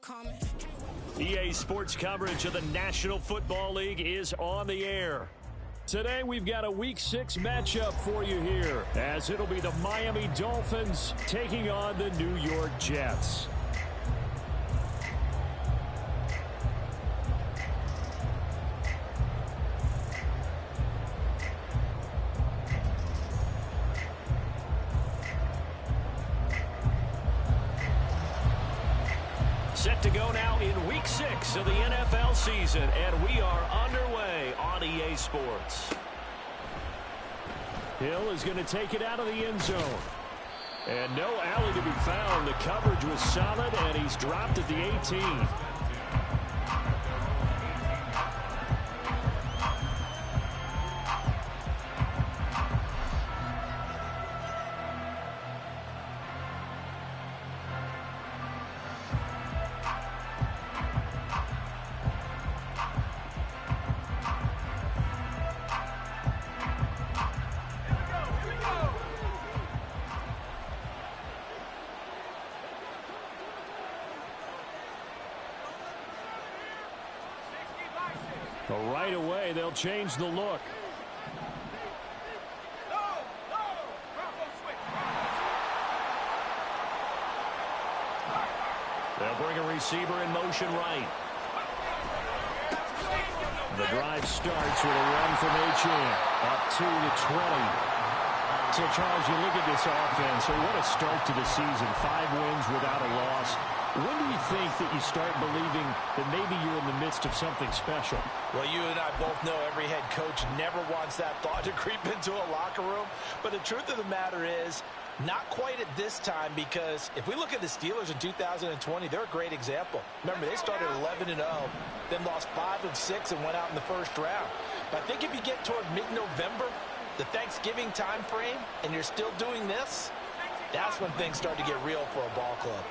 coming. EA Sports coverage of the National Football League is on the air. Today we've got a Week 6 matchup for you here, as it'll be the Miami Dolphins taking on the New York Jets. Set to go now in Week 6 of the NFL season, and we are underway on EA Sports. Hill is going to take it out of the end zone. And no alley to be found. The coverage was solid, and he's dropped at the 18. But right away, they'll change the look. They'll bring a receiver in motion right. The drive starts with a run from Achane. Up 2 to 20. So, Charles, you look at this offense, so what a start to the season. 5 wins without a loss. When do you think that you start believing that maybe you're in the midst of something special? Well, you and I both know every head coach never wants that thought to creep into a locker room. But the truth of the matter is, not quite at this time, because if we look at the Steelers in 2020, they're a great example. Remember, they started 11-0, then lost 5 of 6 and went out in the first round. But I think if you get toward mid-November, the Thanksgiving time frame, and you're still doing this, that's when things start to get real for a ball club.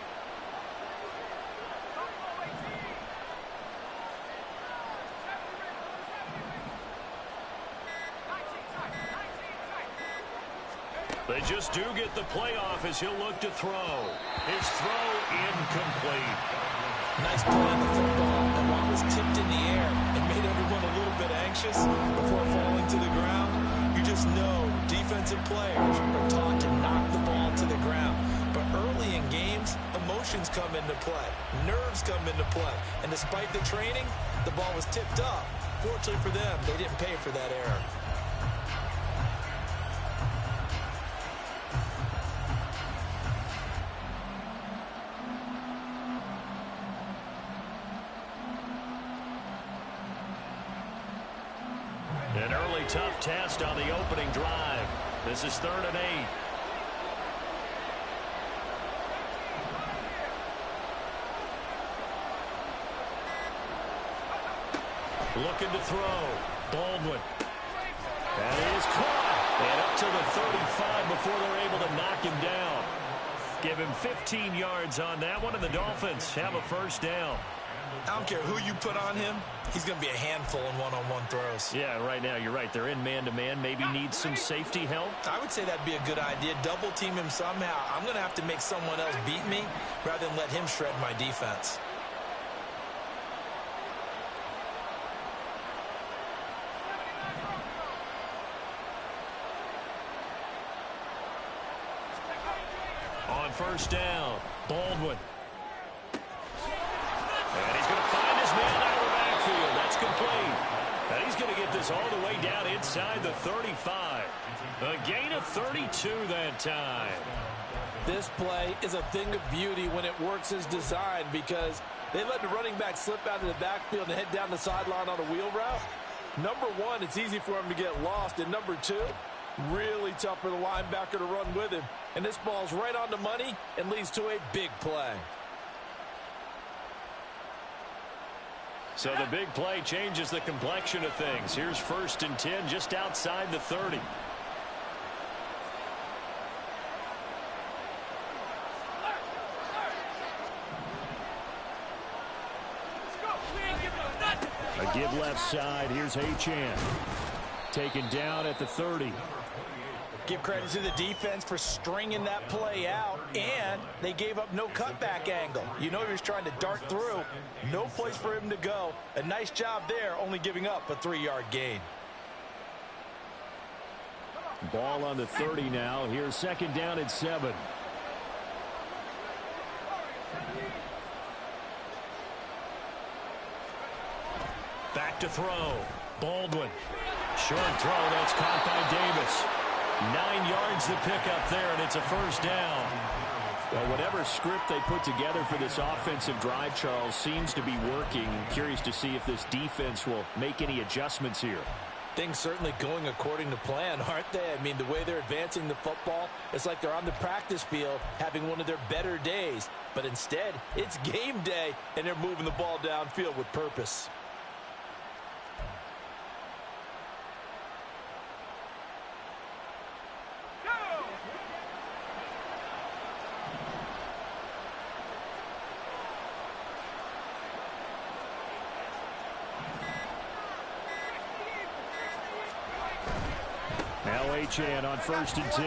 They just do get the playoff as he'll look to throw. His throw incomplete. Nice play on the football, and while it was tipped in the air, it made everyone a little bit anxious before falling to the ground. You just know defensive players are taught to knock the ball to the ground. But early in games, emotions come into play. Nerves come into play. And despite the training, the ball was tipped up. Fortunately for them, they didn't pay for that error. An early tough test on the opening drive. This is 3rd and 8. Looking to throw. Baldwin. That is caught. And up to the 35 before they're able to knock him down. Give him 15 yards on that one, and the Dolphins have a first down. I don't care who you put on him. He's going to be a handful in one-on-one throws. Yeah, right now you're right. They're in man-to-man. Maybe need some safety help. I would say that'd be a good idea. Double team him somehow. I'm going to have to make someone else beat me rather than let him shred my defense. On first down, Baldwin. And he's going to find his man out of the backfield. That's complete. And he's going to get this all the way down inside the 35. A gain of 32 that time. This play is a thing of beauty when it works as designed, because they let the running back slip out of the backfield and head down the sideline on a wheel route. Number one, it's easy for him to get lost. And number two, really tough for the linebacker to run with him. And this ball's right on the money and leads to a big play. So the big play changes the complexion of things. Here's 1st and 10 just outside the 30. A give left side. Here's Achane. Taken down at the 30. Give credit to the defense for stringing that play out, and they gave up no cutback angle. You know he was trying to dart through. No place for him to go. A nice job there, only giving up a 3-yard gain. Ball on the 30 now. Here's second down and 7. Back to throw. Baldwin. Short throw. That's caught by Davis. 9 yards to pick up there, and it's a first down. Well, whatever script they put together for this offensive drive, Charles, seems to be working. Curious to see if this defense will make any adjustments here. Things certainly going according to plan, aren't they? I mean, the way they're advancing the football, it's like they're on the practice field having one of their better days. But instead, it's game day, and they're moving the ball downfield with purpose. Achane on 1st and 10.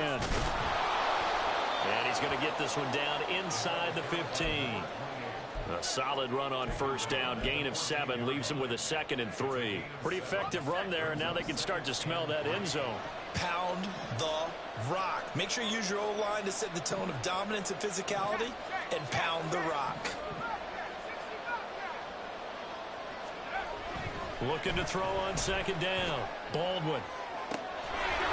And he's going to get this one down inside the 15. A solid run on first down. Gain of 7 leaves him with a 2nd and 3. Pretty effective run there, and now they can start to smell that end zone. Pound the rock. Make sure you use your O-line to set the tone of dominance and physicality, and pound the rock. Looking to throw on 2nd down. Baldwin.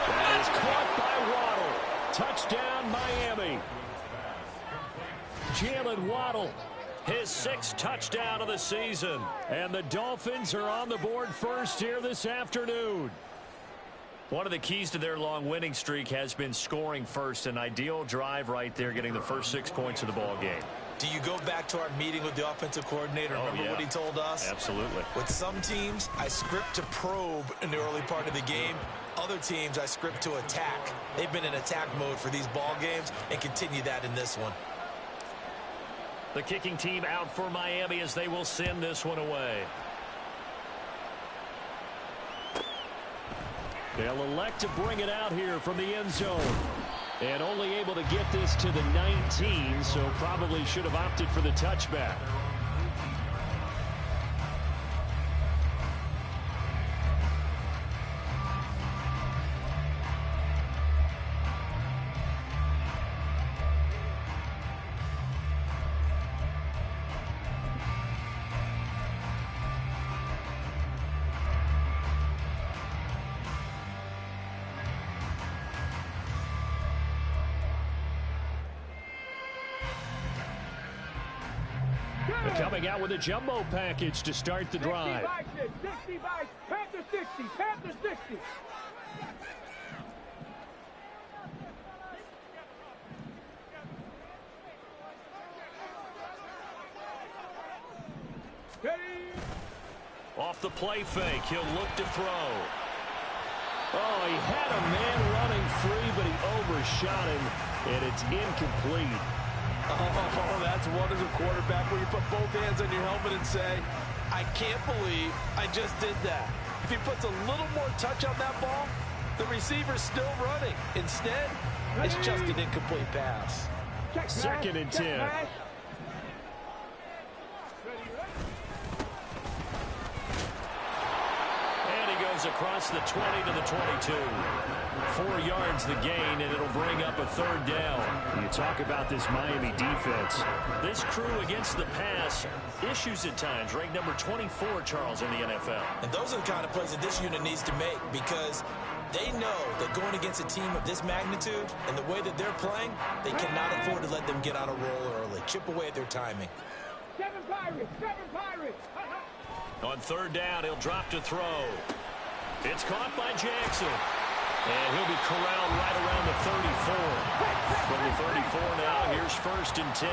That is caught by Waddle. Touchdown, Miami. Jalen Waddle, his 6th touchdown of the season. And the Dolphins are on the board first here this afternoon. One of the keys to their long winning streak has been scoring first. An ideal drive right there, getting the first 6 points of the ball game. Do you go back to our meeting with the offensive coordinator? Remember what he told us? Absolutely. With some teams, I script to probe in the early part of the game. Other teams, I script to attack. They've been in attack mode for these ball games and continue that in this one. The kicking team out for Miami as they will send this one away. They'll elect to bring it out here from the end zone. And only able to get this to the 19, so probably should have opted for the touchback. Coming out with a jumbo package to start the drive. 60 by Panther 60, Panther 60. Off the play fake, he'll look to throw. Oh, he had a man running free, but he overshot him, and it's incomplete. Oh, that's one as a quarterback where you put both hands on your helmet and say, I can't believe I just did that. If he puts a little more touch on that ball, the receiver's still running. Instead, it's just an incomplete pass. 2nd and 10. Across the 20 to the 22. 4 yards the gain, and it'll bring up a 3rd down. You talk about this Miami defense. This crew against the pass, issues at times. Ranked number 24, Charles, in the NFL. And those are the kind of plays that this unit needs to make, because they know that going against a team of this magnitude and the way that they're playing, they cannot afford to let them get on a roll early. Chip away at their timing. 7 Pirates, 7 Pirates. On 3rd down, he'll drop to throw. It's caught by Jackson. And he'll be corralled right around the 34. From the 34 now, here's 1st and 10.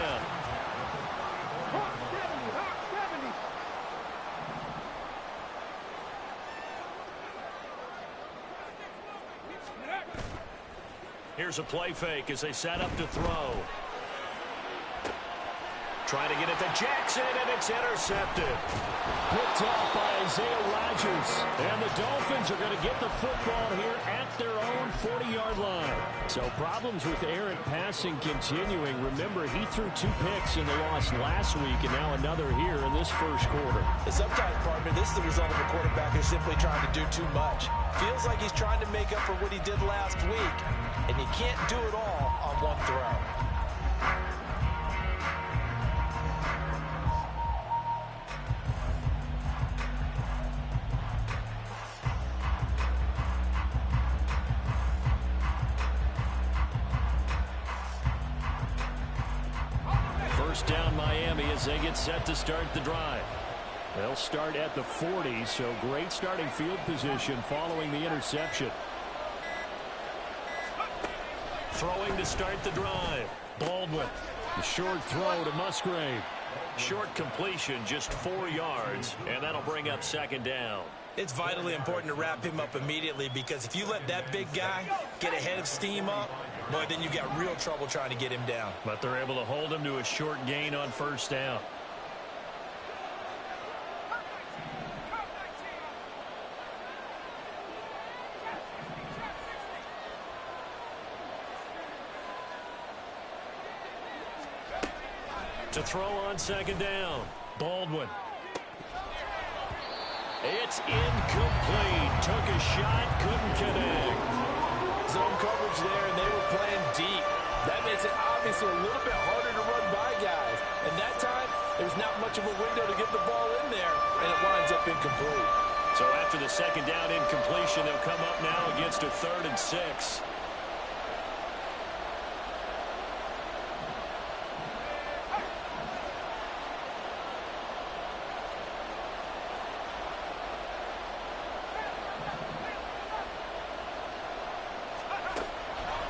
Hawk 70, Hawk 70. Here's a play fake as they set up to throw. Trying to get it to Jackson, and it's intercepted. Picked off by Isaiah Rodgers. And the Dolphins are going to get the football here at their own 40-yard line. So problems with errant passing continuing. Remember, he threw 2 picks in the loss last week, and now another here in this first quarter. Sometimes, partner, this is the result of a quarterback who's simply trying to do too much. Feels like he's trying to make up for what he did last week, and you can't do it all on one throw. First down Miami as they get set to start the drive. They'll start at the 40, so great starting field position following the interception. Throwing to start the drive. Baldwin. The short throw to Musgrave. Short completion, just 4 yards, and that'll bring up second down. It's vitally important to wrap him up immediately, because if you let that big guy get a head of steam up, boy, then you've got real trouble trying to get him down. But they're able to hold him to a short gain on first down. To throw on second down, Baldwin. It's incomplete. Took a shot, couldn't connect. Zone coverage there, and they were playing deep. That makes it obviously a little bit harder to run by guys. And that time, there's not much of a window to get the ball in there, and it winds up incomplete. So after the second down incompletion, they'll come up now against a 3rd and 6.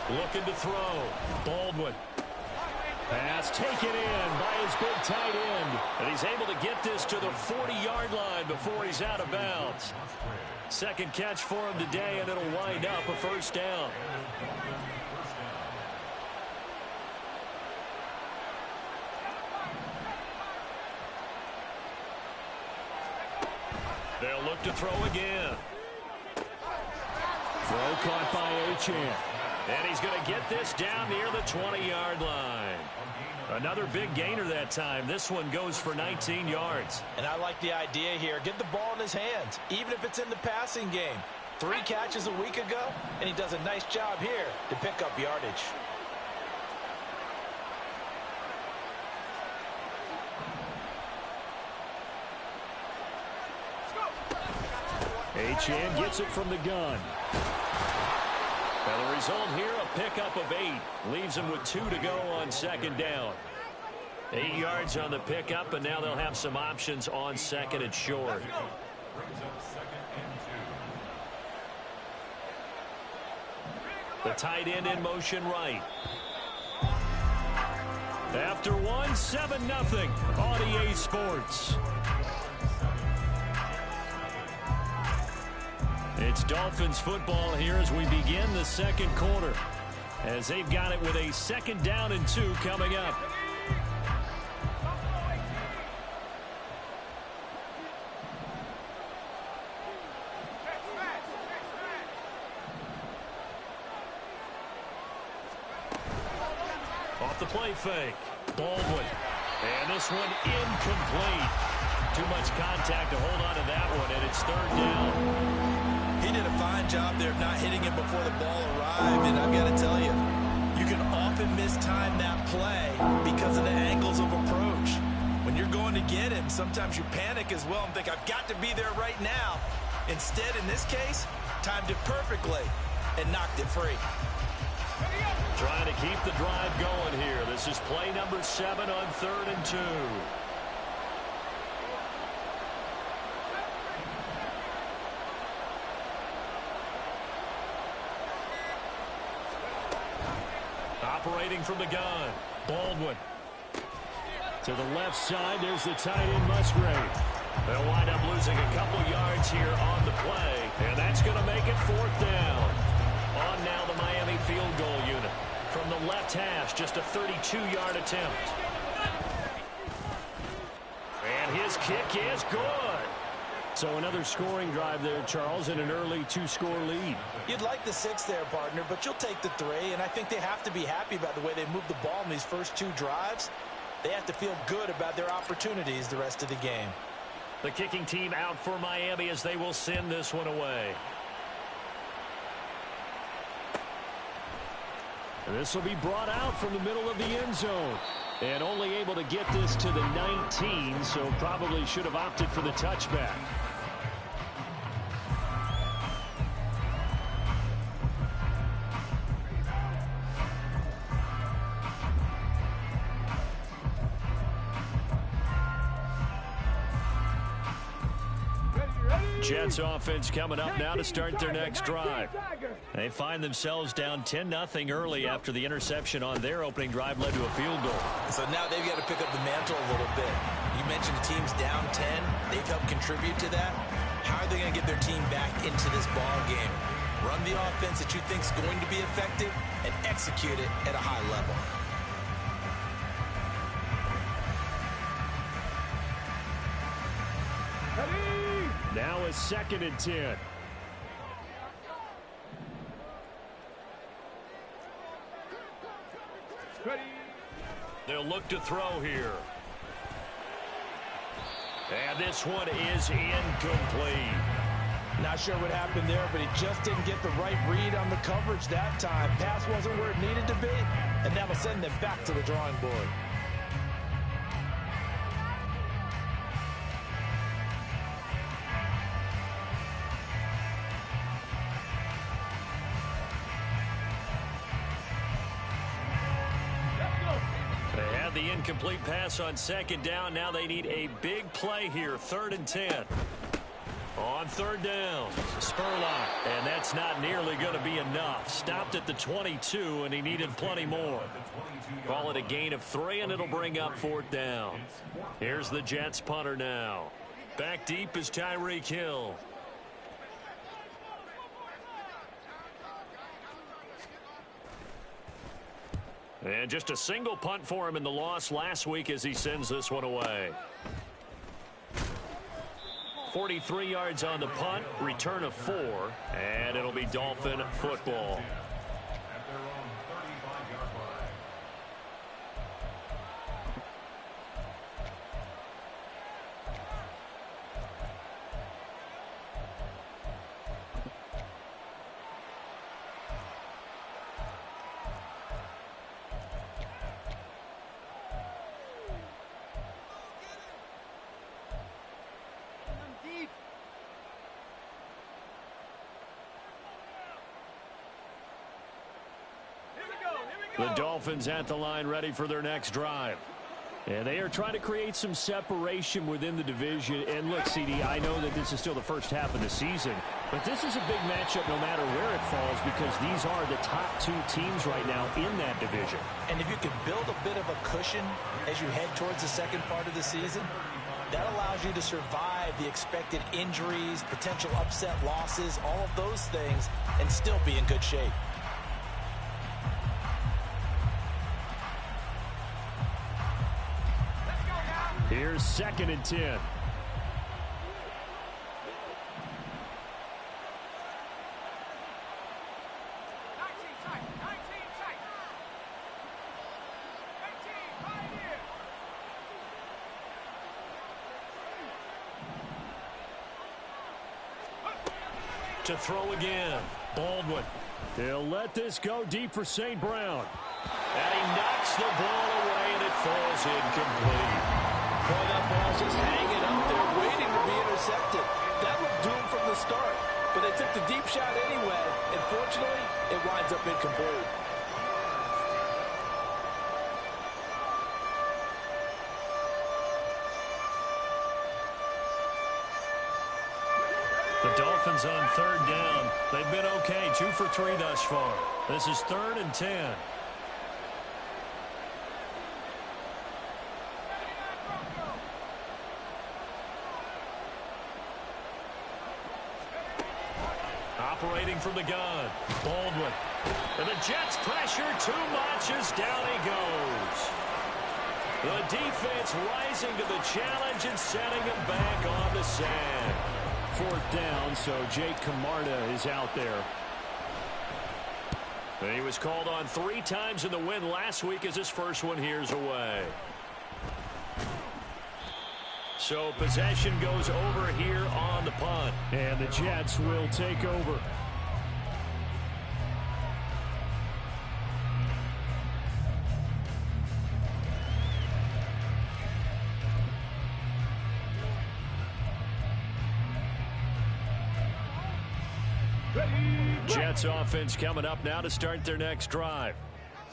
Looking to throw. Baldwin. Pass taken in by his big tight end. And he's able to get this to the 40-yard line before he's out of bounds. Second catch for him today, and it'll wind up a first down. They'll look to throw again. Throw caught by Achane. And he's going to get this down near the 20-yard line. Another big gainer that time. This one goes for 19 yards. And I like the idea here. Get the ball in his hands, even if it's in the passing game. 3 catches a week ago, and he does a nice job here to pick up yardage. Achane gets it from the gun. And the result here, a pickup of 8. Leaves him with 2 to go on second down. 8 yards on the pickup, and now they'll have some options on second and short. The tight end in motion right. After one, 7-0 on EA Sports. It's Dolphins football here as we begin the second quarter, as they've got it with a 2nd down and 2 coming up. Off the play fake, Baldwin. And this one incomplete. Too much contact to hold on to that one, and it's 3rd down. He did a fine job there of not hitting it before the ball arrived, and I've got to tell you, you can often mistime that play because of the angles of approach. When you're going to get him, sometimes you panic as well and think, I've got to be there right now. Instead, in this case, timed it perfectly and knocked it free. Trying to keep the drive going here. This is play number 7 on 3rd and 2. Operating from the gun, Baldwin. To the left side, there's the tight end, Musgrave. They'll wind up losing a couple yards here on the play, and that's going to make it 4th down. On now the Miami field goal unit. From the left hash, just a 32-yard attempt. kick is good. So another scoring drive there, Charles, and an early 2-score lead. You'd like the 6 there, partner, but you'll take the 3, and I think they have to be happy about the way they moved the ball in these first 2 drives. They have to feel good about their opportunities the rest of the game. The kicking team out for Miami as they will send this one away. And this will be brought out from the middle of the end zone. And only able to get this to the 19, so probably should have opted for the touchback. Jets offense coming up now to start their next drive. They find themselves down 10-0 early after the interception on their opening drive led to a field goal. So now they've got to pick up the mantle a little bit. You mentioned the team's down 10. They've helped contribute to that. How are they going to get their team back into this ball game? Run the offense that you think is going to be effective and execute it at a high level. Now a 2nd and 10. Ready. They'll look to throw here. And this one is incomplete. Not sure what happened there, but he just didn't get the right read on the coverage that time. Pass wasn't where it needed to be, and that'll send them back to the drawing board. The incomplete pass on 2nd down. Now they need a big play here. 3rd and 10. On 3rd down, Spurlock. And that's not nearly going to be enough. Stopped at the 22, and he needed plenty more. Call it a gain of 3, and it'll bring up 4th down. Here's the Jets punter now. Back deep is Tyreek Hill. And just a single punt for him in the loss last week as he sends this one away. 43 yards on the punt, return of 4, and it'll be Dolphin football. The Dolphins at the line ready for their next drive. And they are trying to create some separation within the division. And look, CD, I know that this is still the first half of the season, but this is a big matchup no matter where it falls because these are the top 2 teams right now in that division. And if you can build a bit of a cushion as you head towards the second part of the season, that allows you to survive the expected injuries, potential upset losses, all of those things, and still be in good shape. Here's 2nd and 10. 19 tight. 19 tight. 19 right here. To throw again. Baldwin. They'll let this go deep for St. Brown. And he knocks the ball away, and it falls incomplete. Boy, that ball's just hanging up there, waiting to be intercepted. That looked doomed from the start, but they took the deep shot anyway, and fortunately, it winds up incomplete. The Dolphins on 3rd down. They've been okay, 2 for 3 thus far. This is 3rd and 10. Operating from the gun, Baldwin. And the Jets pressure too much as down he goes. The defense rising to the challenge and setting him back on the sand. Fourth down, so Jake Camarda is out there. And he was called on 3 times in the win last week as his first one here's away. So possession goes over here on the punt. And the Jets will take over. Jets offense coming up now to start their next drive.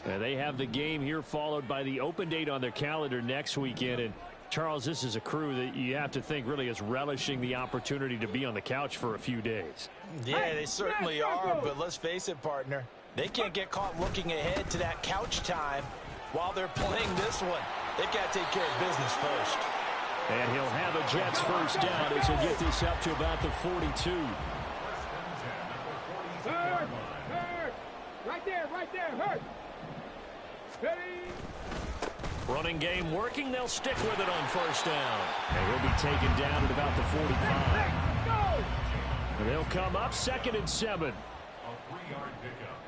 And they have the game here followed by the open date on their calendar next weekend. And Charles, this is a crew that you have to think really is relishing the opportunity to be on the couch for a few days. Yeah, they certainly are, but let's face it, partner. They can't get caught looking ahead to that couch time while they're playing this one. They've got to take care of business first. And he'll have a Jets first down as he'll get this up to about the 42. Hurt. Right there, hurt. Ready. Running game working. They'll stick with it on first down. And he'll be taken down at about the 45. And they'll come up 2nd and 7. A 3-yard pickup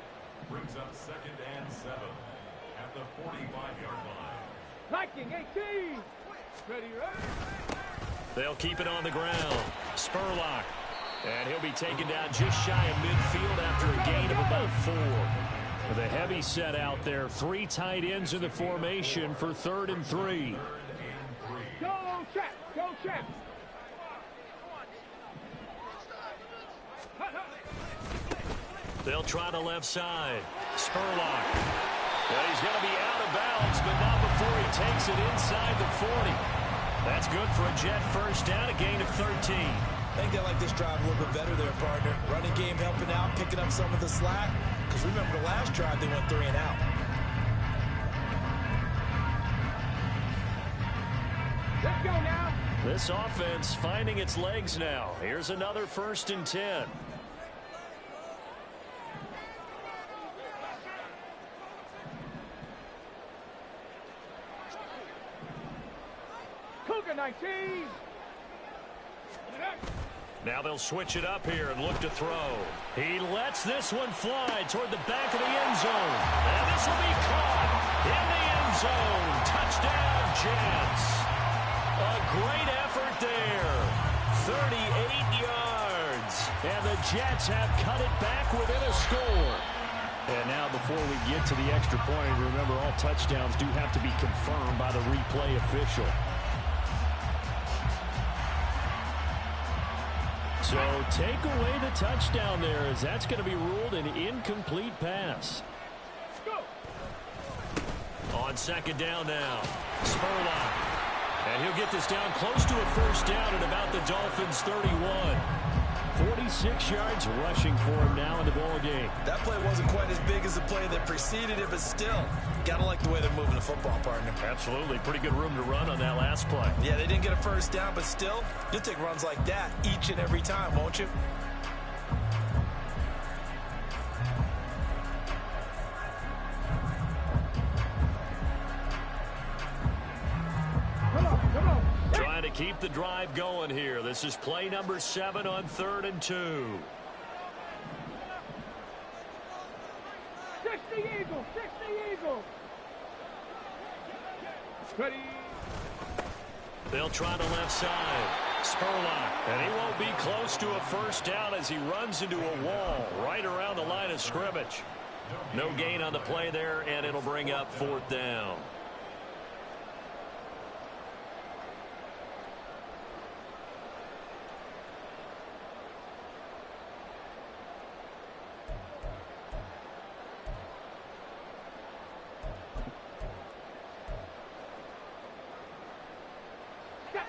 brings up 2nd and 7 at the 45-yard line. Liking 18. Ready. They'll keep it on the ground. Spurlock. And he'll be taken down just shy of midfield after a gain of about 4. With a heavy set out there. 3 tight ends in the formation for 3rd and 3. Go, check. Go, check. They'll try the left side. Spurlock. Well, he's going to be out of bounds, but not before he takes it inside the 40. That's good for a Jet first down, a gain of 13. I think they like this drive a little bit better there, partner. Running game helping out, picking up some of the slack. Because remember the last drive, they went 3 and out. Let's go now. This offense finding its legs now. Here's another 1st and 10. Cougar 19. Now they'll switch it up here and look to throw. He lets this one fly toward the back of the end zone. And this will be caught in the end zone. Touchdown, Jets. A great effort there. 38 yards. And the Jets have cut it back within a score. And now before we get to the extra point, remember all touchdowns do have to be confirmed by the replay official. So take away the touchdown there as that's going to be ruled an incomplete pass. Go. On 2nd down now, Spurlock. And he'll get this down close to a first down at about the Dolphins' 31. 46 yards rushing for him now in the ball game. That play wasn't quite as big as the play that preceded it, but still, gotta like the way they're moving the football, partner. Absolutely. Pretty good room to run on that last play. Yeah, they didn't get a first down, but still, you'll take runs like that each and every time, won't you? Come on. Trying to keep the drive going here. This is play number 7 on 3rd and 2. 60 Eagles. Ready. They'll try the left side. Spurlock. And he won't be close to a first down as he runs into a wall right around the line of scrimmage. No gain on the play there, and it'll bring up 4th down.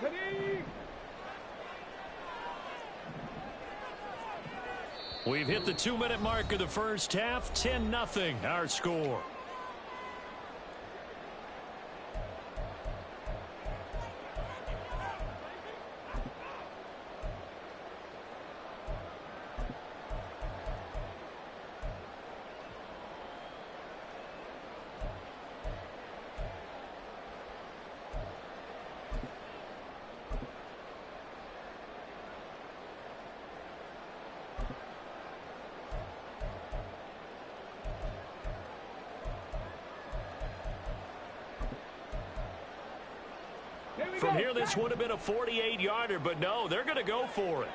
Ready. We've hit the 2-minute mark of the first half. 10-0 our score. From here, this would have been a 48-yarder, but no, they're going to go for it.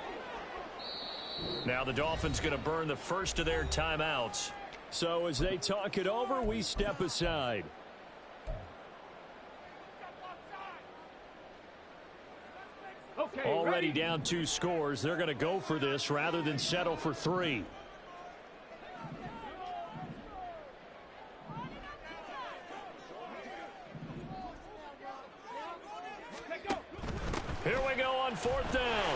Now the Dolphins going to burn the first of their timeouts. So as they talk it over, we step aside. Okay, Already down 2 scores. They're going to go for this rather than settle for 3. Here we go on 4th down.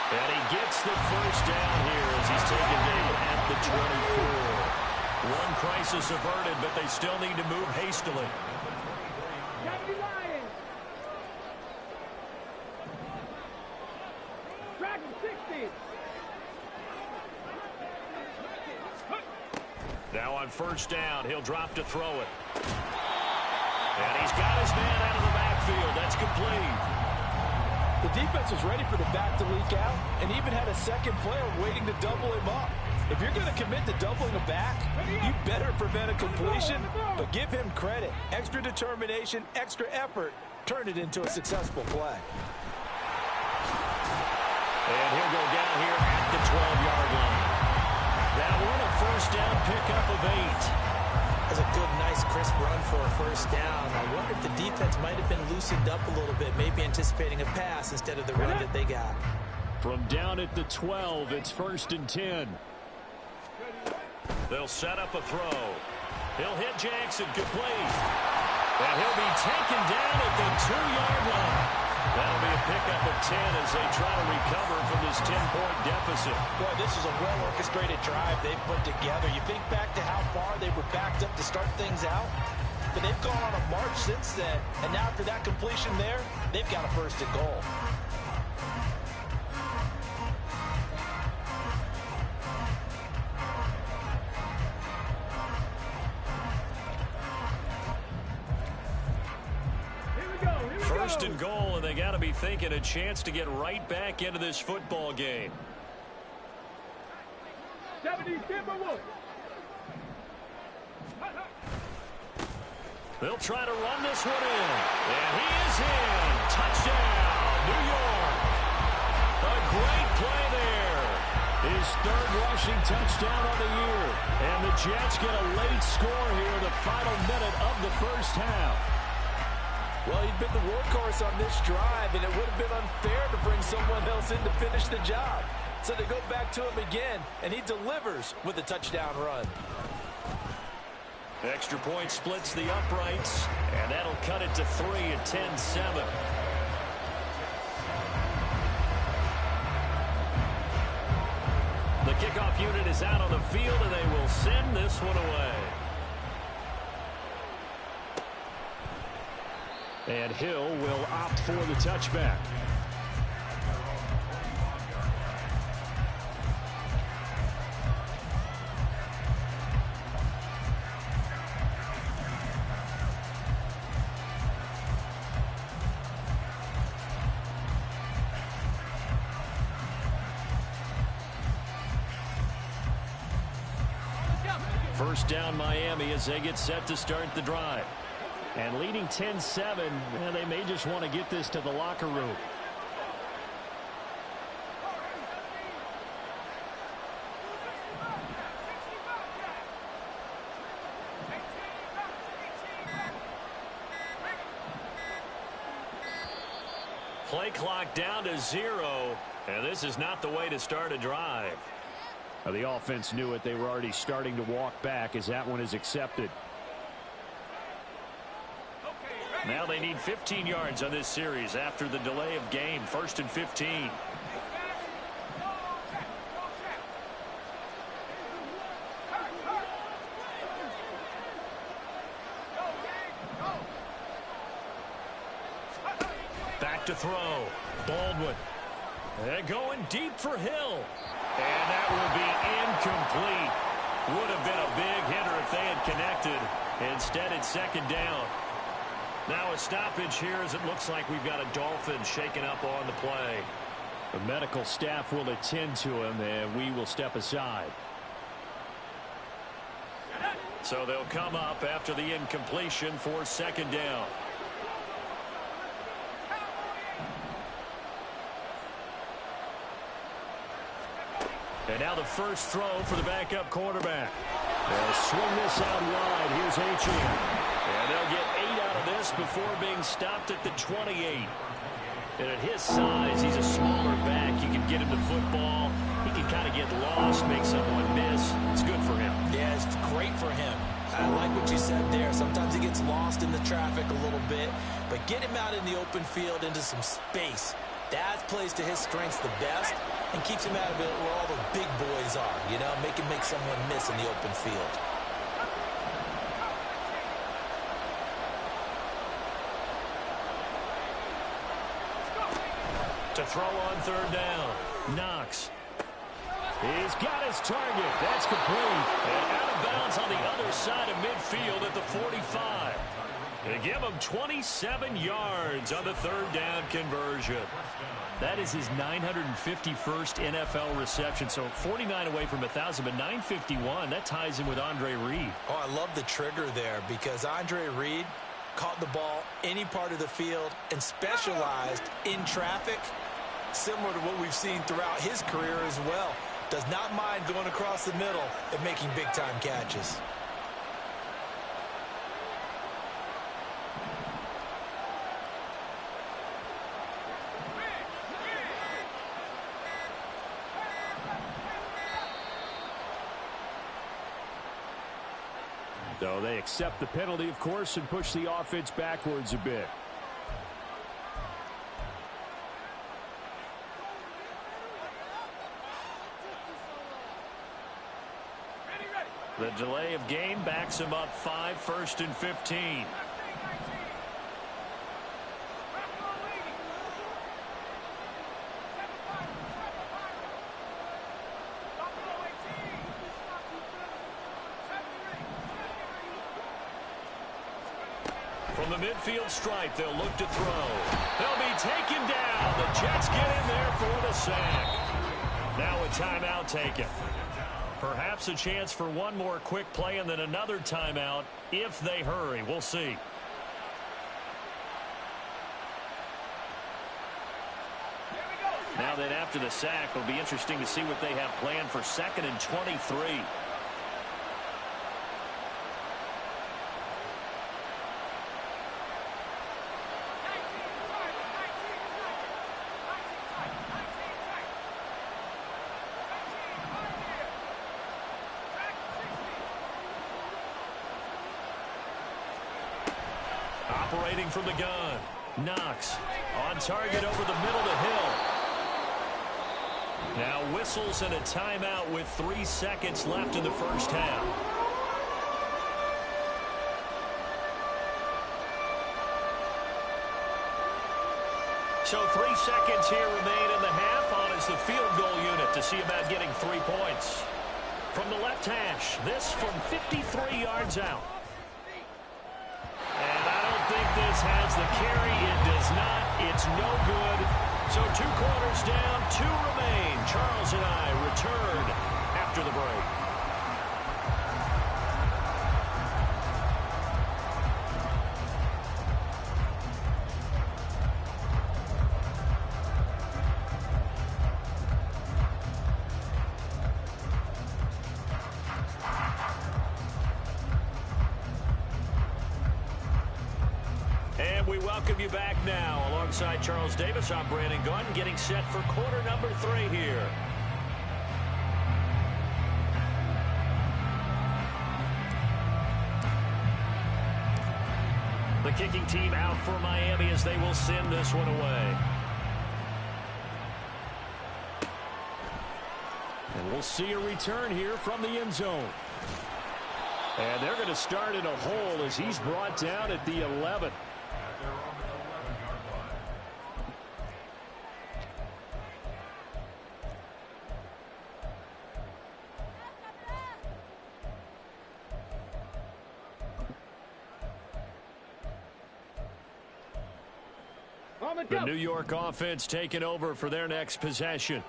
And he gets the first down here as he's taken down at the 24. One crisis averted, but they still need to move hastily. Now on 1st down, he'll drop to throw it. And he's got his man out of the backfield. That's complete. The defense was ready for the back to leak out and even had a second player waiting to double him up. If you're going to commit to doubling a back, you better prevent a completion, but give him credit. Extra determination, extra effort, turn it into a successful play. And he'll go down here at the 12-yard line. That one a 1st down pickup of 8. That's a good, nice, crisp run for a 1st down. I wonder if the defense might have been loosened up a little bit, maybe anticipating a pass instead of the run that they got. From down at the 12, it's 1st and 10. They'll set up a throw. He'll hit Jackson, complete. And he'll be taken down at the 2-yard line. That'll be a pickup of 10 as they try to recover from this 10-point deficit. Boy, this is a well-orchestrated drive they've put together. You think back to how far they were backed up to start things out, but they've gone on a march since then, and now after that completion there, they've got a 1st and goal. First and goal, and they got to be thinking a chance to get right back into this football game. 70 Timberwolves. They'll try to run this one in. And he is in. Touchdown, New York. A great play there. His 3rd rushing touchdown on the year. And the Jets get a late score here in the final minute of the 1st half. Well, he'd been the workhorse on this drive, and it would have been unfair to bring someone else in to finish the job. So they go back to him again, and he delivers with a touchdown run. Extra point splits the uprights, and that'll cut it to 3 at 10-7. The kickoff unit is out on the field, and they will send this one away. And Hill will opt for the touchback. First down Miami as they get set to start the drive. And leading 10-7, they may just want to get this to the locker room. Play clock down to 0, and this is not the way to start a drive. Now, the offense knew it. They were already starting to walk back as that one is accepted. Now they need 15 yards on this series after the delay of game. 1st and 15. Back to throw. Baldwin. And going deep for Hill. And that will be incomplete. Would have been a big hitter if they had connected. Instead, it's 2nd down. Now a stoppage here as it looks like we've got a Dolphin shaken up on the play. The medical staff will attend to him, and we will step aside. So they'll come up after the incompletion for 2nd down. And now the first throw for the backup quarterback. They'll swing this out wide. Here's Achane. And they'll get 8 out of this before being stopped at the 28. And at his size, he's a smaller back. You can get him the football. He can kind of get lost, make someone miss. It's good for him. Yeah, it's great for him. I like what you said there. Sometimes he gets lost in the traffic a little bit, but get him out in the open field into some space. That plays to his strengths the best and keeps him out of it where all the big boys are, you know, make him make someone miss in the open field. To throw on third down, Knox. He's got his target. That's complete. And out of bounds on the other side of midfield at the 45. They give him 27 yards on the third down conversion. That is his 951st NFL reception. So 49 away from 1,000, but 951. That ties him with Andre Reed. Oh, I love the trigger there because Andre Reed caught the ball any part of the field and specialized in traffic, similar to what we've seen throughout his career as well. Does not mind going across the middle and making big-time catches. So they accept the penalty, of course, and push the offense backwards a bit. The delay of game backs him up 5, 1st and 15. From the midfield stripe, they'll look to throw. They'll be taken down. The Jets get in there for the sack. Now a timeout taken. Perhaps a chance for one more quick play and then another timeout if they hurry. We'll see. Now then, after the sack, it'll be interesting to see what they have planned for 2nd and 23. Operating from the gun, Knox on target over the middle to Hill. Now whistles and a timeout with 3 seconds left in the first half. So 3 seconds here remain in the half. On is the field goal unit to see about getting 3 points. From the left hash, this from 53 yards out. This has the carry. It does not. It's no good. So 2 quarters down, 2 remain. Charles and I return after the break. We welcome you back now. Alongside Charles Davis, I'm Brandon Gunn, getting set for quarter number 3 here. The kicking team out for Miami as they will send this one away. And we'll see a return here from the end zone. And they're going to start in a hole as he's brought down at the 11. The New York offense taking over for their next possession.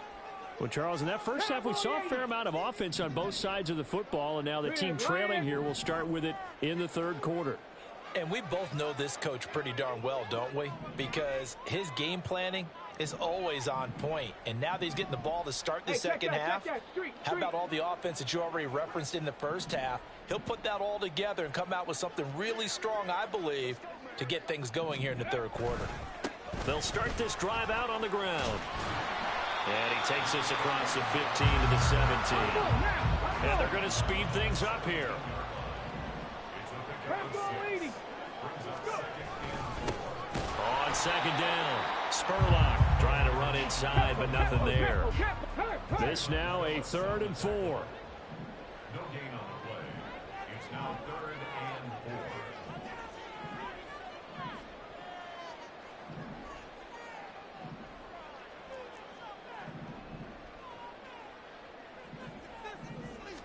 Well, Charles, in that first half, we saw a fair amount of offense on both sides of the football, and now the team trailing here will start with it in the third quarter. And we both know this coach pretty darn well, don't we? Because his game planning is always on point. And now that he's getting the ball to start the second half, how about all the offense that you already referenced in the first half? He'll put that all together and come out with something really strong, I believe, to get things going here in the third quarter. They'll start this drive out on the ground. And he takes us across the 15 to the 17. And they're going to speed things up here. On second down, Spurlock trying to run inside, but nothing there. This now a 3rd and 4. No gain on the play. It's now 3rd and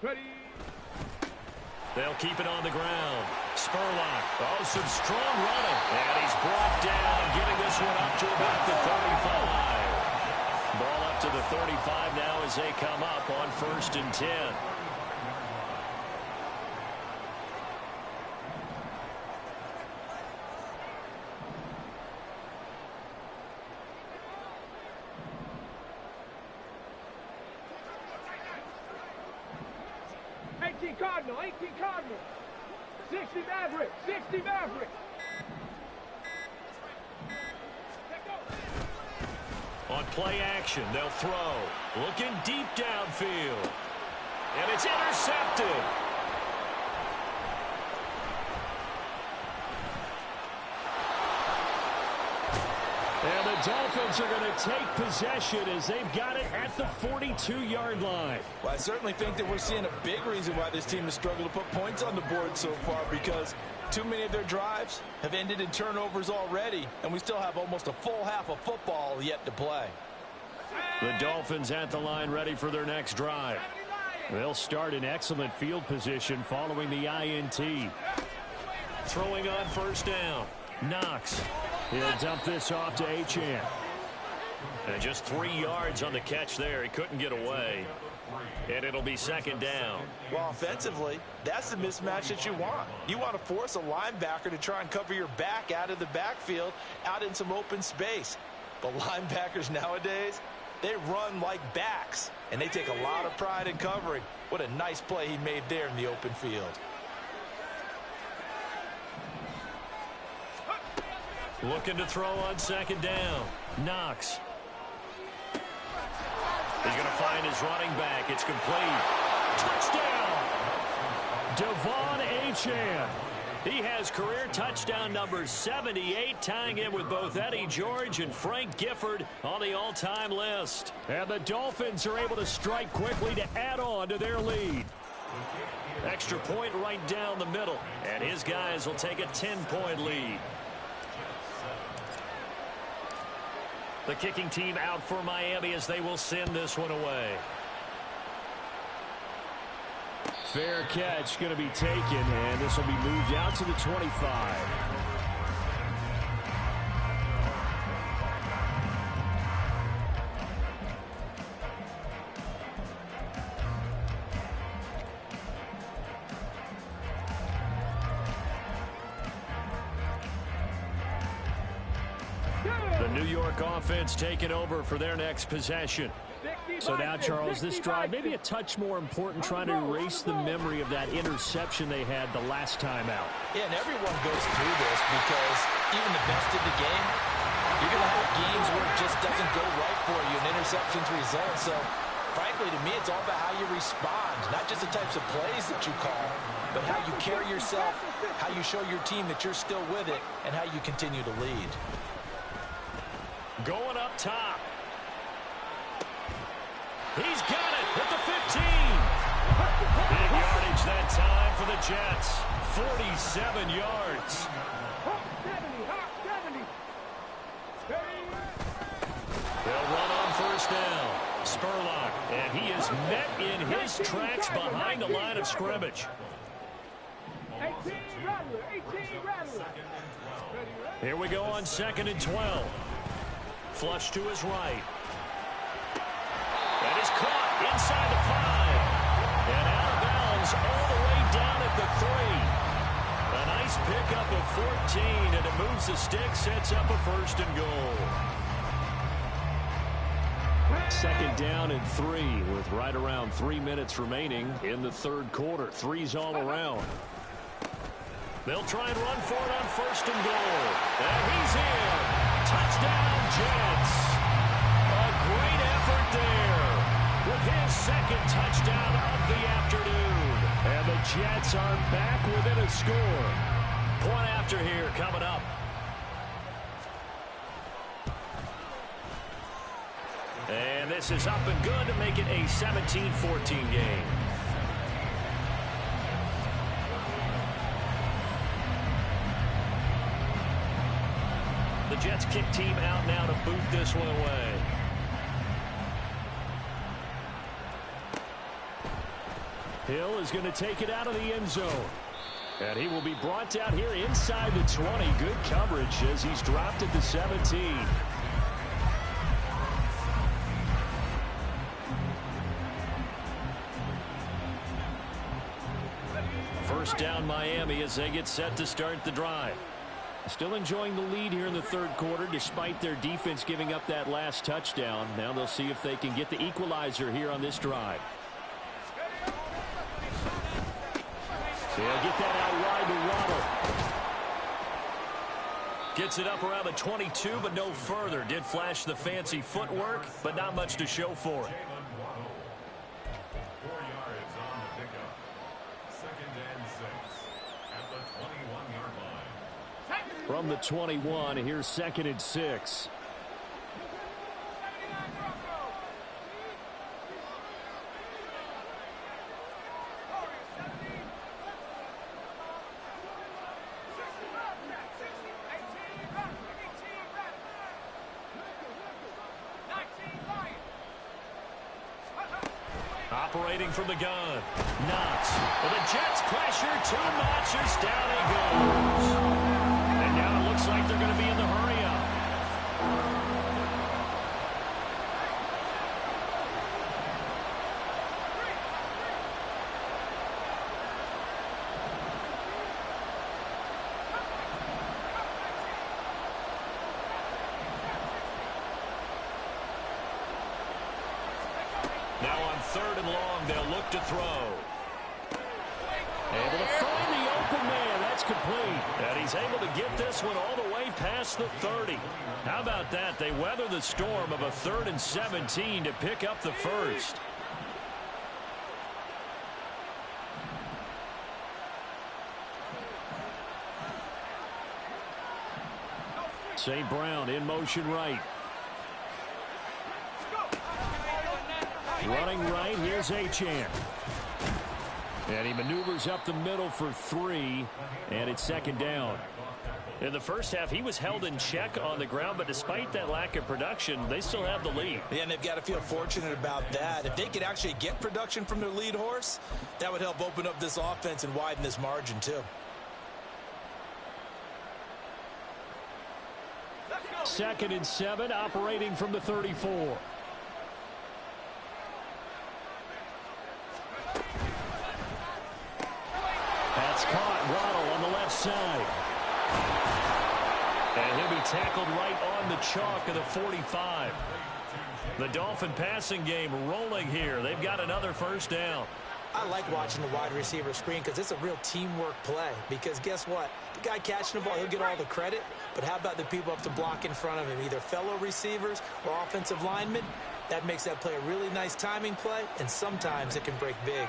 4. Ready. They'll keep it on the ground. Spurlock. Oh, some strong running. And he's brought down, getting this one up to about the 35. Ball up to the 35 now as they come up on 1st and 10. Cardinal, 18 Cardinal. 60 Maverick, 60 Maverick. On play action, they'll throw. Looking deep downfield. And it's intercepted. And the Dolphins are going to take possession as they've got it at the 42-yard line. Well, I certainly think that we're seeing a big reason why this team has struggled to put points on the board so far, because too many of their drives have ended in turnovers already, and we still have almost a full half of football yet to play. The Dolphins at the line ready for their next drive. They'll start in excellent field position following the INT. Throwing on 1st down. Knox. He'll dump this off to Achane. And just 3 yards on the catch there. He couldn't get away. And it'll be 2nd down. Well, offensively, that's the mismatch that you want. You want to force a linebacker to try and cover your back out of the backfield, out in some open space. But linebackers nowadays, they run like backs, and they take a lot of pride in covering. What a nice play he made there in the open field. Looking to throw on 2nd down. Knox. He's going to find his running back. It's complete. Touchdown! Devon Achane. He has career touchdown number 78, tying in with both Eddie George and Frank Gifford on the all-time list. And the Dolphins are able to strike quickly to add on to their lead. Extra point right down the middle. And his guys will take a 10-point lead. The kicking team out for Miami as they will send this one away. Fair catch going to be taken, and this will be moved out to the 25. The New York offense taking over for their next possession. So now, Charles, this drive maybe a touch more important, trying to erase the memory of that interception they had the last time out. Yeah, and everyone goes through this because even the best of the game, you're going to have games where it just doesn't go right for you and interceptions result. So, frankly, to me, it's all about how you respond, not just the types of plays that you call, but how you carry yourself, how you show your team that you're still with it, and how you continue to lead. Going up top. He's got it at the 15. Big yardage that time for the Jets. 47 yards. They'll run on 1st down. Spurlock, and he is met in his tracks behind the line of scrimmage. 18 Rattler. Here we go on 2nd and 12. Flush to his right. That is caught inside the 5. And out of bounds all the way down at the 3. A nice pickup of 14, and it moves the stick, sets up a 1st and goal. Second down and 3 with right around 3 minutes remaining in the third quarter. Threes all around. They'll try and run for it on first and goal. And he's in. Touchdown, Jets. A great effort there with his second touchdown of the afternoon. And the Jets are back within a score. Point after here coming up. And this is up and good to make it a 17-14 game. The Jets kick team out now to boot this one away. Hill is going to take it out of the end zone. And he will be brought down here inside the 20. Good coverage as he's dropped at the 17. First down Miami as they get set to start the drive. Still enjoying the lead here in the third quarter despite their defense giving up that last touchdown. Now they'll see if they can get the equalizer here on this drive. They'll get that out wide to Waddle. Gets it up around the 22, but no further. Did flash the fancy footwork, but not much to show for it. 4 yards on the pickup. Second and 6 at the 21-yard line. From the 21, here's second and 6. Operating from the gun. Knox. But the Jets pressure too much as down he goes. And now it looks like they're going to be in the hurry-up. Now on third and long, they'll look to throw. Able to find the open man. That's complete. And he's able to get this one all the way past the 30. How about that? They weather the storm of a 3rd and 17 to pick up the first. St. Brown in motion right. Running right, here's Achane. And he maneuvers up the middle for 3, and it's second down. In the first half, he was held in check on the ground, but despite that lack of production, they still have the lead. Yeah, and they've got to feel fortunate about that. If they could actually get production from their lead horse, that would help open up this offense and widen this margin, too. Second and 7, operating from the 34. That's caught. Waddle on the left side. And he'll be tackled right on the chalk of the 45. The Dolphin passing game rolling here. They've got another first down. I like watching the wide receiver screen because it's a real teamwork play. Because guess what? The guy catching the ball, he'll get all the credit. But how about the people up to block in front of him? Either fellow receivers or offensive linemen. That makes that play a really nice timing play. And sometimes it can break big.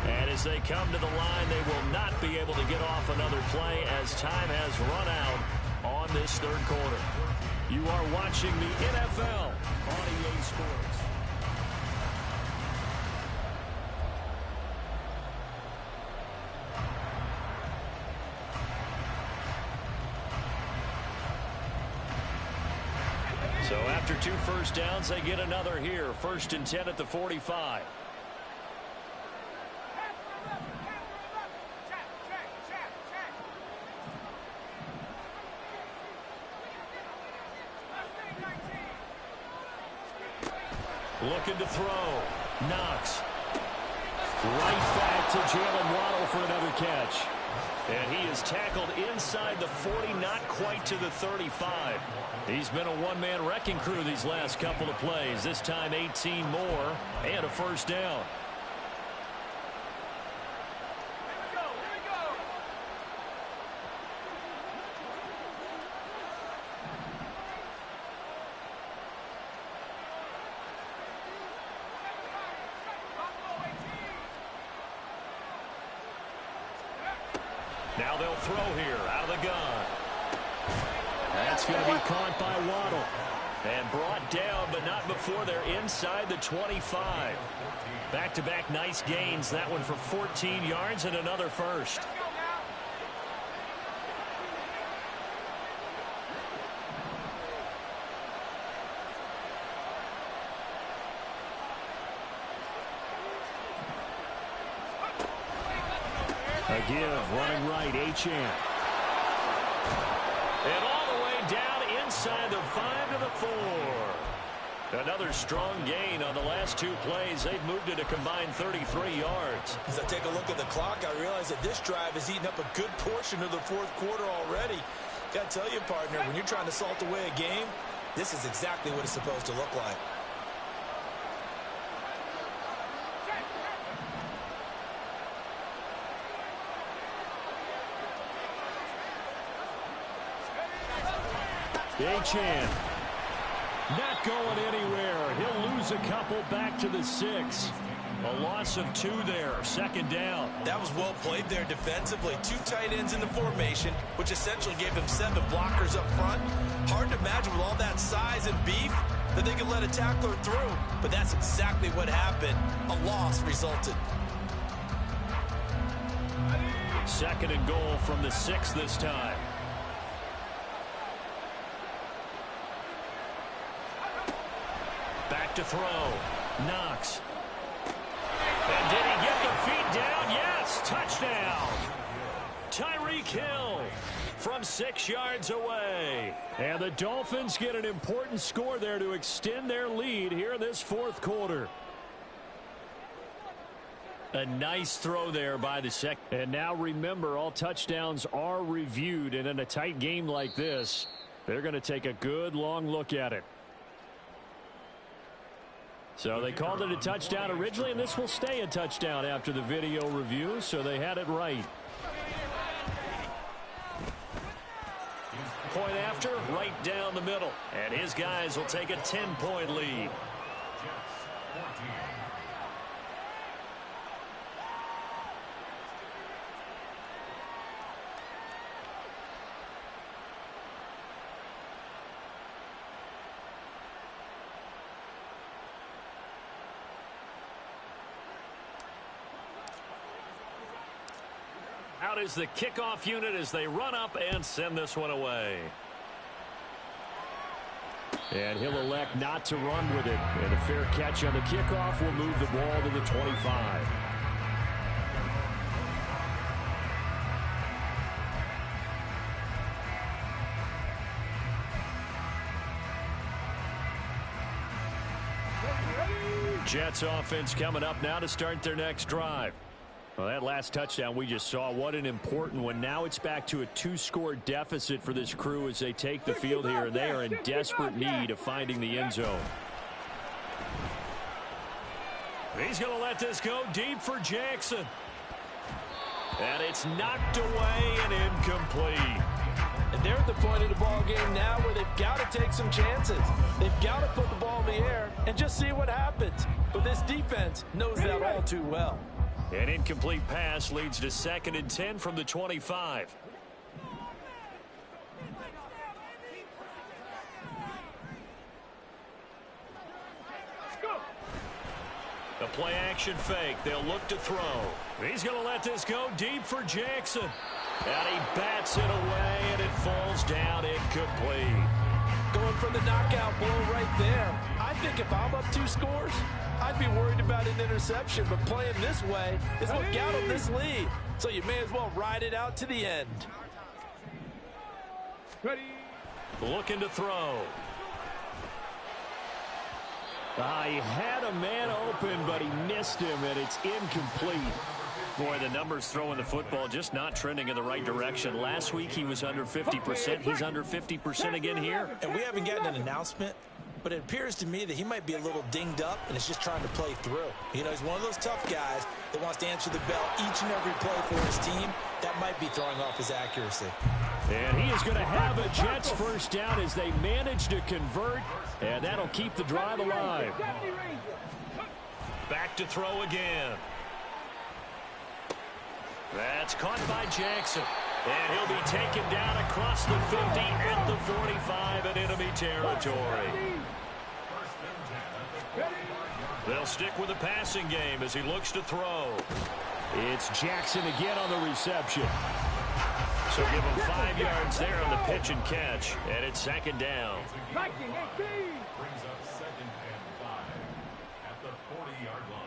And as they come to the line, they will not be able to get off another play as time has run out on this third quarter. You are watching the NFL on EA Sports. So after 2 first downs, they get another here. 1st and 10 at the 45. Looking to throw. Knox. Right back to Jalen Waddle for another catch. And he is tackled inside the 40, not quite to the 35. He's been a one-man wrecking crew these last couple of plays. This time 18 more and a first down. Now they'll throw here out of the gun. That's going to be caught by Waddle. And brought down, but not before they're inside the 25. Back-to-back nice gains. That one for 14 yards and another first. A give, running right, Achane. And all the way down inside the 5 to the 4. Another strong gain on the last two plays. They've moved it a combined 33 yards. As I take a look at the clock, I realize that this drive has eaten up a good portion of the fourth quarter already. Got to tell you, partner, when you're trying to salt away a game, this is exactly what it's supposed to look like. Achane not going anywhere. He'll lose a couple back to the 6. A loss of 2 there. Second down. That was well played there defensively. 2 tight ends in the formation, which essentially gave them 7 blockers up front. Hard to imagine with all that size and beef that they could let a tackler through. But that's exactly what happened. A loss resulted. Second and goal from the 6 this time. Back to throw. Knox. And did he get the feet down? Yes, touchdown. Tyreek Hill from 6 yards away. And the Dolphins get an important score there to extend their lead here this fourth quarter. A nice throw there by the second. And now remember, all touchdowns are reviewed. And in a tight game like this, they're going to take a good long look at it. So they called it a touchdown originally, and this will stay a touchdown after the video review, so they had it right. Point after, right down the middle. And his guys will take a 10-point lead. Out is the kickoff unit as they run up and send this one away. And he'll elect not to run with it. And a fair catch on the kickoff will move the ball to the 25. Jets offense coming up now to start their next drive. Well, that last touchdown we just saw, what an important one. Now it's back to a 2-score deficit for this crew as they take the field here, and they are in desperate need of finding the end zone. He's going to let this go deep for Jackson. And it's knocked away and incomplete. And they're at the point of the ball game now where they've got to take some chances. They've got to put the ball in the air and just see what happens. But this defense knows that all too well. An incomplete pass leads to 2nd and 10 from the 25. The play action fake. They'll look to throw. He's going to let this go deep for Jackson. And he bats it away, and it falls down incomplete. Going for the knockout blow right there. I think if I'm up 2 scores, I'd be worried about an interception, but playing this way is what got them this lead. So you may as well ride it out to the end. Ready. Looking to throw. He had a man open, but he missed him, and it's incomplete. Boy, the numbers throwing the football just not trending in the right direction. Last week he was under 50%. He's under 50% again here. And we haven't gotten an announcement, but it appears to me that he might be a little dinged up and is just trying to play through. You know, he's one of those tough guys that wants to answer the bell each and every play for his team. That might be throwing off his accuracy. And he is going to have a Jets first down as they manage to convert, and that'll keep the drive alive. Back to throw again. That's caught by Jackson. And he'll be taken down across the 50 at the 45 in enemy territory. They'll stick with the passing game as he looks to throw. It's Jackson again on the reception. So give him 5 yards there on the pitch and catch. And it's second down. Brings up second and 5 at the 40-yard line.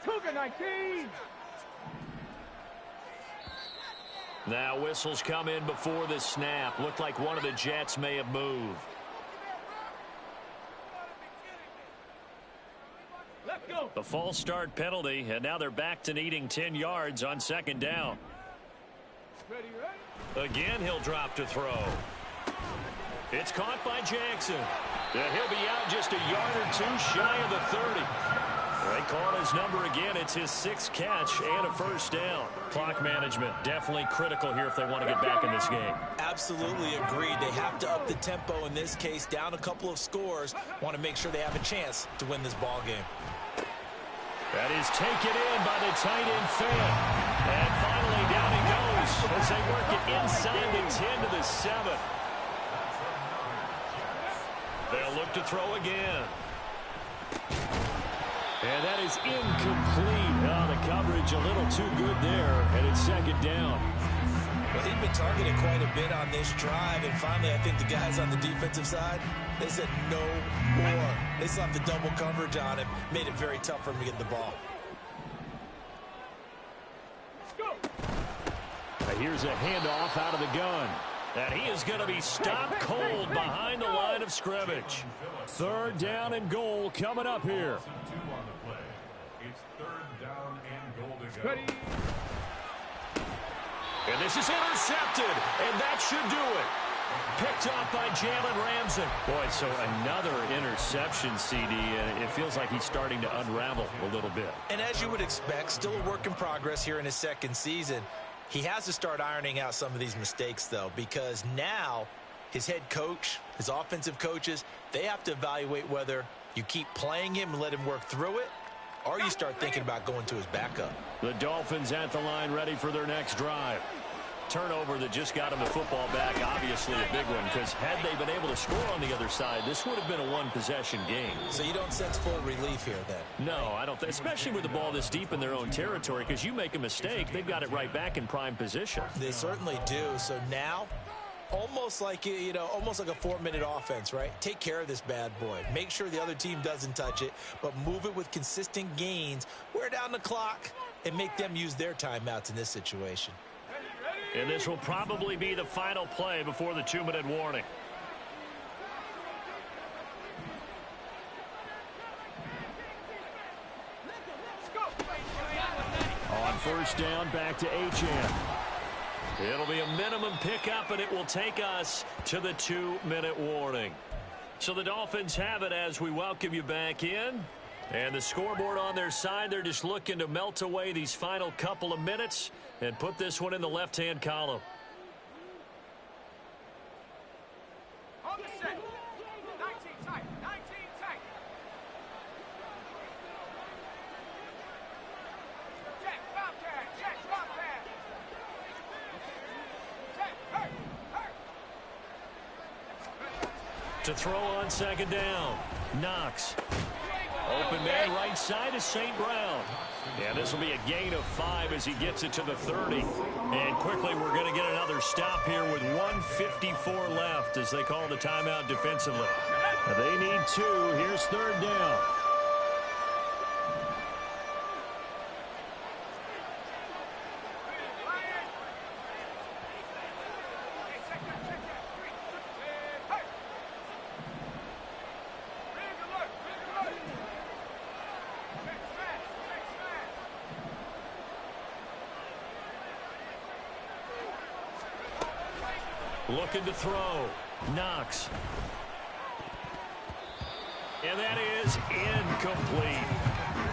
Cougar 19. Now whistles come in before the snap. Looked like one of the Jets may have moved. Let's go. The false start penalty, and now they're back to needing 10 yards on second down. Ready, ready. Again, he'll drop to throw. It's caught by Jackson. And he'll be out just a yard or two shy of the 30. They call his number again. It's his 6th catch and a first down. Clock management definitely critical here if they want to get back in this game. Absolutely agreed. They have to up the tempo in this case, down a couple of scores. Want to make sure they have a chance to win this ball game. That is taken in by the tight end Fant. And finally down he goes as they work it inside the 10 to the 7. They'll look to throw again. And that is incomplete. Oh, the coverage a little too good there, and it's second down. Well, he'd been targeted quite a bit on this drive, and finally I think the guys on the defensive side, they said no more. They slapped the double coverage on him, made it very tough for him to get the ball. Here's a handoff out of the gun. And he is going to be stopped cold behind the line of scrimmage. Third down and goal coming up here. It's third down and goal to go. Ready. And this is intercepted, and that should do it. Picked off by Jalen Ramsey. Boy, so another interception, CD, and it feels like he's starting to unravel a little bit. And as you would expect, still a work in progress here in his second season. He has to start ironing out some of these mistakes, though, because now his head coach, his offensive coaches, they have to evaluate whether you keep playing him and let him work through it, or you start thinking about going to his backup. The Dolphins at the line ready for their next drive. Turnover that just got him the football back, obviously a big one, because had they been able to score on the other side, this would have been a one-possession game. So you don't sense full relief here, then? No, I don't, especially with the ball this deep in their own territory, because you make a mistake, they've got it right back in prime position. They certainly do. So now, almost like, you know, almost like a 4-minute offense, right? Take care of this bad boy. Make sure the other team doesn't touch it, but move it with consistent gains, wear down the clock, and make them use their timeouts in this situation. And this will probably be the final play before the 2-minute warning. On first down, back to Achane. It'll be a minimum pickup, and it will take us to the 2-minute warning. So the Dolphins have it as we welcome you back in. And the scoreboard on their side, they're just looking to melt away these final couple of minutes and put this one in the left-hand column. On the set. 19 tight. 19 tight. Check, Bobcat. Check, Bobcat. Check, hurt, hurt. To throw on second down. Knox. Open man right side is St. Brown. Yeah, this will be a gain of 5 as he gets it to the 30. And quickly we're going to get another stop here with 1:54 left as they call the timeout defensively. They need 2. Here's third down. Looking to throw. Knox. And that is incomplete.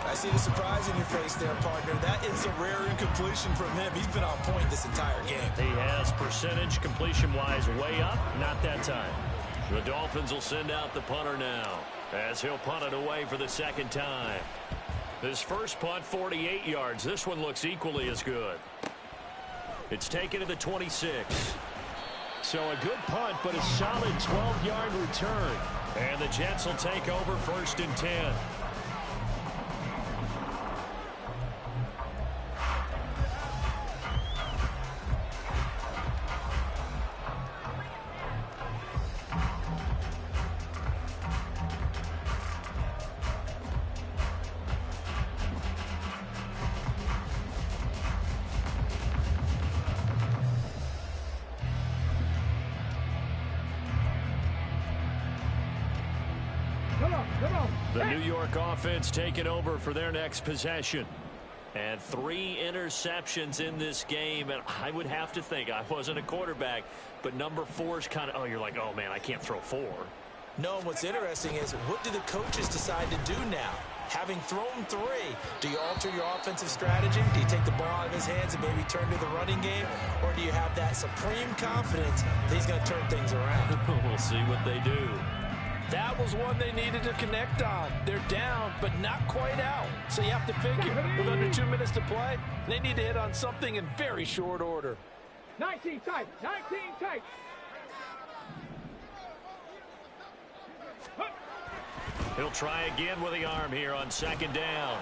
I see the surprise in your face there, partner. That is a rare incompletion from him. He's been on point this entire game. He has percentage completion-wise way up. Not that time. The Dolphins will send out the punter now as he'll punt it away for the second time. His first punt, 48 yards. This one looks equally as good. It's taken to the 26. So a good punt, but a solid 12-yard return. And the Jets will take over 1st and 10. The New York offense taking over for their next possession. And 3 interceptions in this game. And I would have to think, I wasn't a quarterback, but number 4 is kind of, oh, you're like, oh, man, I can't throw 4. No, and what's interesting is, what do the coaches decide to do now? Having thrown 3, do you alter your offensive strategy? Do you take the ball out of his hands and maybe turn to the running game? Or do you have that supreme confidence that he's going to turn things around? We'll see what they do. That was one they needed to connect on. They're down, but not quite out. So you have to figure, with under 2 minutes to play, they need to hit on something in very short order. 19 tight, 19 tight. He'll try again with the arm here on 2nd down.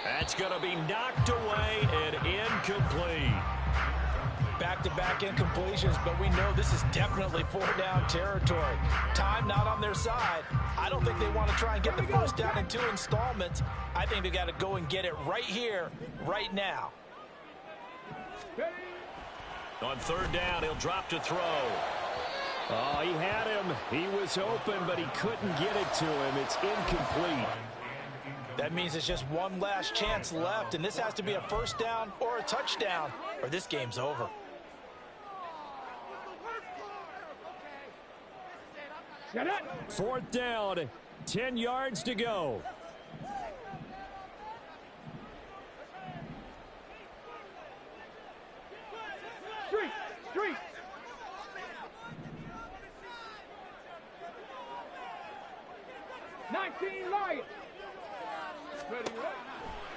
That's going to be knocked away and incomplete. Back-to-back incompletions, but we know this is definitely 4-down territory. Time not on their side. I don't think they want to try and get the first down in 2 installments. I think they got to go and get it right here, right now. On 3rd down, he'll drop to throw. Oh, he had him. He was open, but he couldn't get it to him. It's incomplete. That means it's just one last chance left, and this has to be a first down or a touchdown, or this game's over. 4th down, 10 yards to go. Street. Lions.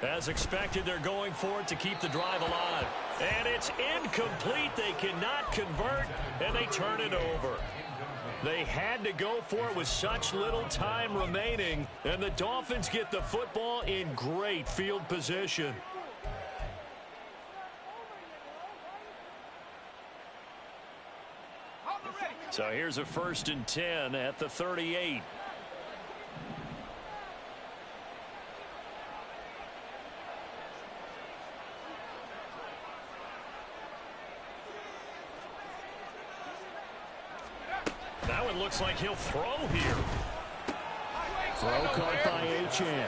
As expected, they're going for it to keep the drive alive. And it's incomplete. They cannot convert, and they turn it over. They had to go for it with such little time remaining, and the Dolphins get the football in great field position. So here's a 1st and 10 at the 38. That one looks like he'll throw here. Throw caught by Achane.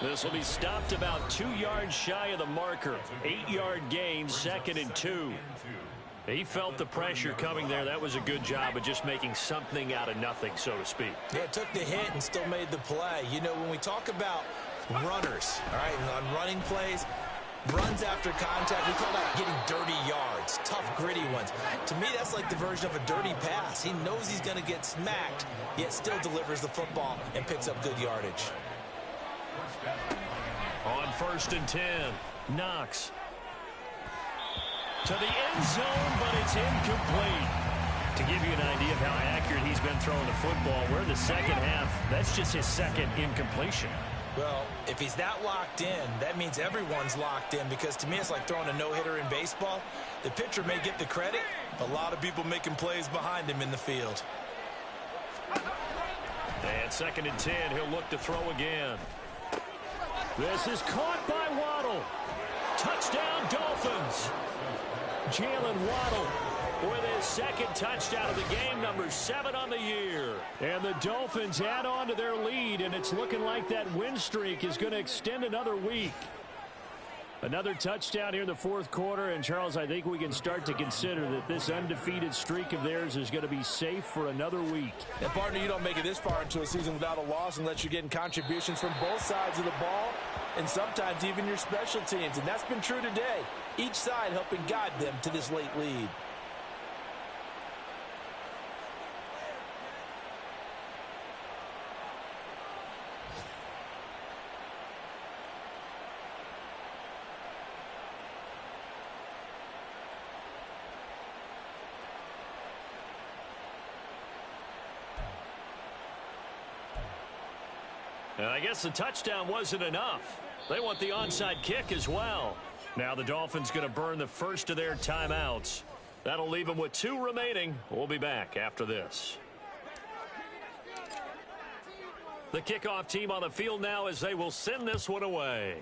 This will be stopped about 2 yards shy of the marker. 8-yard gain, 2nd and 2. He felt the pressure coming there. That was a good job of just making something out of nothing, so to speak. Yeah, took the hit and still made the play. You know, when we talk about runners, all right, on running plays, runs after contact, we call that getting dirty yards, tough, gritty ones. To me, that's like the version of a dirty pass. He knows he's going to get smacked, yet still delivers the football and picks up good yardage. On 1st and 10, Knox. To the end zone, but it's incomplete. To give you an idea of how accurate he's been throwing the football, we're in the second half. That's just his 2nd incompletion. Well, if he's that locked in, that means everyone's locked in, because to me it's like throwing a no-hitter in baseball. The pitcher may get the credit, a lot of people making plays behind him in the field. And 2nd and 10, he'll look to throw again. This is caught by Waddle. Touchdown, Dolphins. Jalen Waddle with his 2nd touchdown of the game, number 7 on the year. And the Dolphins add on to their lead, and it's looking like that win streak is going to extend another week. Another touchdown here in the fourth quarter. And, Charles, I think we can start to consider that this undefeated streak of theirs is going to be safe for another week. And, partner, you don't make it this far into a season without a loss unless you're getting contributions from both sides of the ball and sometimes even your special teams. And that's been true today. Each side helping guide them to this late lead. And I guess the touchdown wasn't enough. They want the onside kick as well. Now the Dolphins going to burn the first of their timeouts. That'll leave them with 2 remaining. We'll be back after this. The kickoff team on the field now as they will send this one away.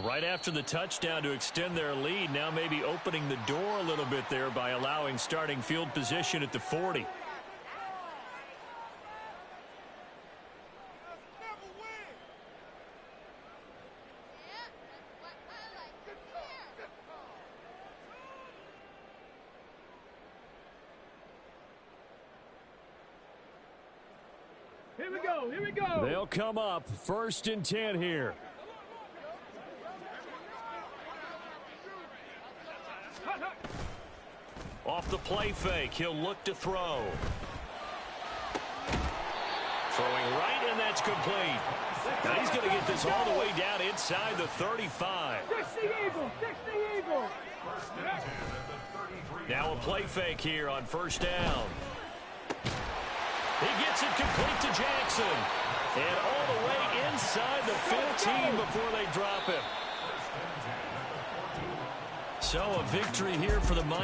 Right after the touchdown to extend their lead, now maybe opening the door a little bit there by allowing starting field position at the 40. Here we go, here we go. They'll come up 1st and 10 here. Off the play fake, he'll look to throw. Throwing right, and that's complete. Now he's going to get this all the way down inside the 35. 60 Eagles, 60 Eagles. Now a play fake here on 1st down. He gets it complete to Jackson. And all the way inside the 15 before they drop him. So a victory here for the Miami.